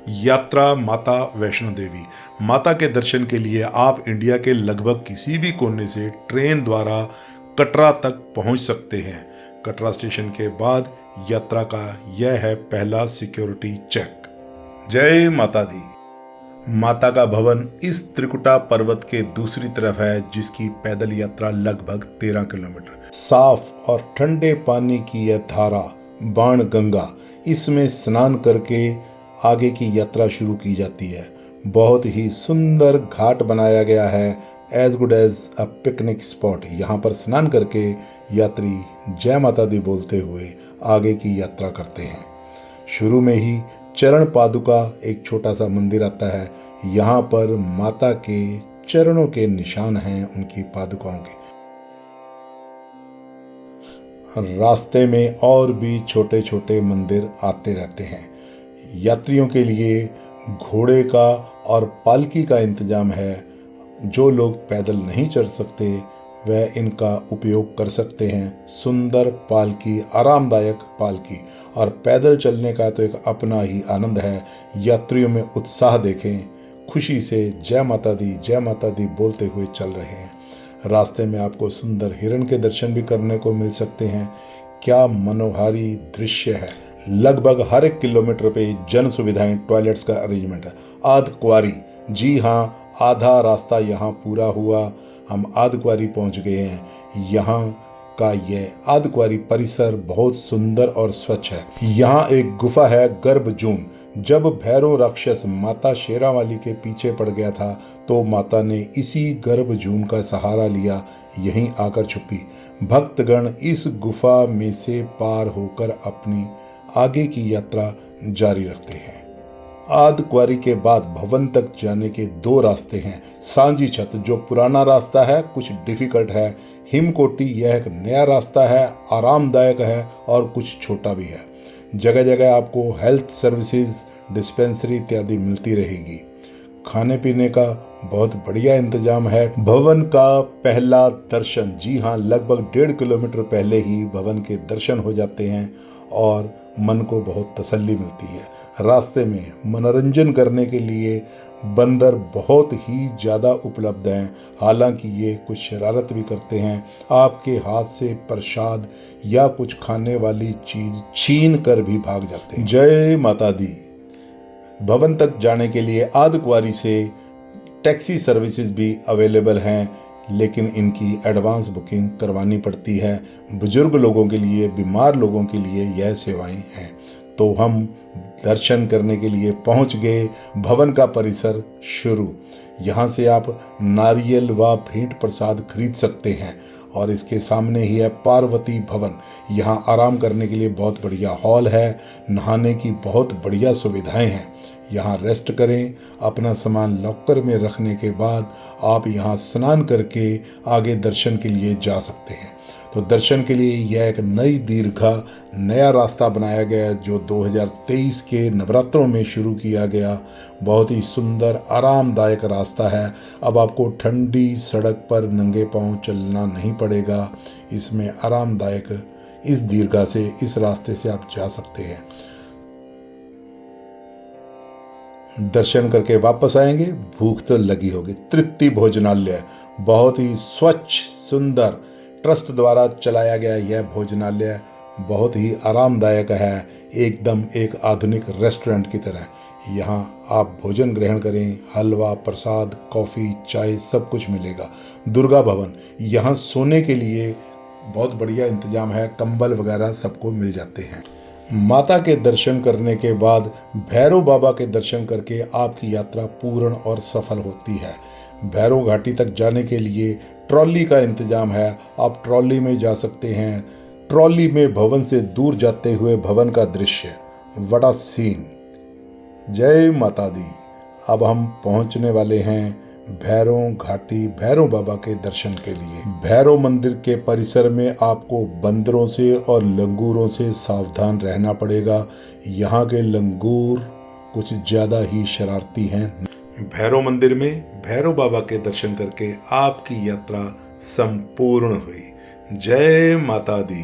यात्रा माता वैष्णो देवी। माता के दर्शन के लिए आप इंडिया के लगभग किसी भी कोने से ट्रेन द्वारा कटरा तक पहुंच सकते हैं। कटरा स्टेशन के बाद यात्रा का यह है पहला सिक्योरिटी चेक। जय माता दी। माता का भवन इस त्रिकुटा पर्वत के दूसरी तरफ है, जिसकी पैदल यात्रा लगभग 13 किलोमीटर। साफ और ठंडे पानी की यह धारा बाण गंगा, इसमें स्नान करके आगे की यात्रा शुरू की जाती है। बहुत ही सुंदर घाट बनाया गया है, as good as a picnic spot. यहाँ पर स्नान करके यात्री जय माता दी बोलते हुए आगे की यात्रा करते हैं। शुरू में ही चरण पादुका एक छोटा सा मंदिर आता है। यहाँ पर माता के चरणों के निशान हैं, उनकी पादुकाओं के। रास्ते में और भी छोटे छोटे मंदिर आते रहते हैं। यात्रियों के लिए घोड़े का और पालकी का इंतजाम है। जो लोग पैदल नहीं चढ़ सकते वह इनका उपयोग कर सकते हैं। सुंदर पालकी, आरामदायक पालकी, और पैदल चलने का तो एक अपना ही आनंद है। यात्रियों में उत्साह देखें, खुशी से जय माता दी बोलते हुए चल रहे हैं। रास्ते में आपको सुंदर हिरण के दर्शन भी करने को मिल सकते हैं। क्या मनोहारी दृश्य है। लगभग हर 1 किलोमीटर पे जन सुविधाएं, टॉयलेट्स का अरेंजमेंट है। आधकुआरी, जी हाँ, आधा रास्ता यहाँ पूरा हुआ, हम आधकुआरी पहुँच गए हैं। यहाँ का ये आधकुआरी परिसर बहुत सुंदर और स्वच्छ है। यहाँ एक गुफा है, गर्भजून। जब भैरव राक्षस माता शेरावाली के पीछे पड़ गया था तो माता ने इसी गर्भजून का सहारा लिया, यहीं आकर छुपी। भक्तगण इस गुफा में से पार होकर अपनी आगे की यात्रा जारी रखते हैं। आधकुआरी के बाद भवन तक जाने के 2 रास्ते हैं। सांझी छत जो पुराना रास्ता है, कुछ डिफिकल्ट है। हिमकोटी यह एक नया रास्ता है, आरामदायक है और कुछ छोटा भी है। जगह जगह आपको हेल्थ सर्विसेज, डिस्पेंसरी इत्यादि मिलती रहेगी। खाने पीने का बहुत बढ़िया इंतजाम है। भवन का पहला दर्शन, जी हाँ, लगभग 1.5 किलोमीटर पहले ही भवन के दर्शन हो जाते हैं और मन को बहुत तसल्ली मिलती है। रास्ते में मनोरंजन करने के लिए बंदर बहुत ही ज़्यादा उपलब्ध हैं। हालांकि ये कुछ शरारत भी करते हैं, आपके हाथ से प्रसाद या कुछ खाने वाली चीज छीन कर भी भाग जाते हैं। जय माता दी। भवन तक जाने के लिए आधकुआरी से टैक्सी सर्विसेज भी अवेलेबल हैं, लेकिन इनकी एडवांस बुकिंग करवानी पड़ती है। बुजुर्ग लोगों के लिए, बीमार लोगों के लिए यह सेवाएं हैं। तो हम दर्शन करने के लिए पहुंच गए। भवन का परिसर शुरू। यहाँ से आप नारियल व भेंट प्रसाद खरीद सकते हैं और इसके सामने ही है पार्वती भवन। यहाँ आराम करने के लिए बहुत बढ़िया हॉल है। नहाने की बहुत बढ़िया सुविधाएं हैं। यहाँ रेस्ट करें। अपना सामान लॉकर में रखने के बाद आप यहाँ स्नान करके आगे दर्शन के लिए जा सकते हैं। तो दर्शन के लिए यह एक नई दीर्घा, नया रास्ता बनाया गया जो 2023 के नवरात्रों में शुरू किया गया। बहुत ही सुंदर आरामदायक रास्ता है। अब आपको ठंडी सड़क पर नंगे पांव चलना नहीं पड़ेगा। इसमें आरामदायक इस दीर्घा से, इस रास्ते से आप जा सकते हैं। दर्शन करके वापस आएंगे, भूख तो लगी होगी। तृप्ति भोजनालय, बहुत ही स्वच्छ सुंदर ट्रस्ट द्वारा चलाया गया यह भोजनालय बहुत ही आरामदायक है, एकदम एक आधुनिक रेस्टोरेंट की तरह। यहाँ आप भोजन ग्रहण करें, हलवा, प्रसाद, कॉफ़ी, चाय सब कुछ मिलेगा। दुर्गा भवन, यहाँ सोने के लिए बहुत बढ़िया इंतजाम है, कंबल वगैरह सबको मिल जाते हैं। माता के दर्शन करने के बाद भैरव बाबा के दर्शन करके आपकी यात्रा पूर्ण और सफल होती है। भैरव घाटी तक जाने के लिए ट्रॉली का इंतजाम है, आप ट्रॉली में जा सकते हैं। ट्रॉली में भवन से दूर जाते हुए भवन का दृश्य, बड़ा सीन। जय माता दी। अब हम पहुंचने वाले हैं भैरव घाटी, भैरव बाबा के दर्शन के लिए। भैरव मंदिर के परिसर में आपको बंदरों से और लंगूरों से सावधान रहना पड़ेगा। यहाँ के लंगूर कुछ ज़्यादा ही शरारती हैं। भैरव मंदिर में भैरव बाबा के दर्शन करके आपकी यात्रा संपूर्ण हुई। जय माता दी।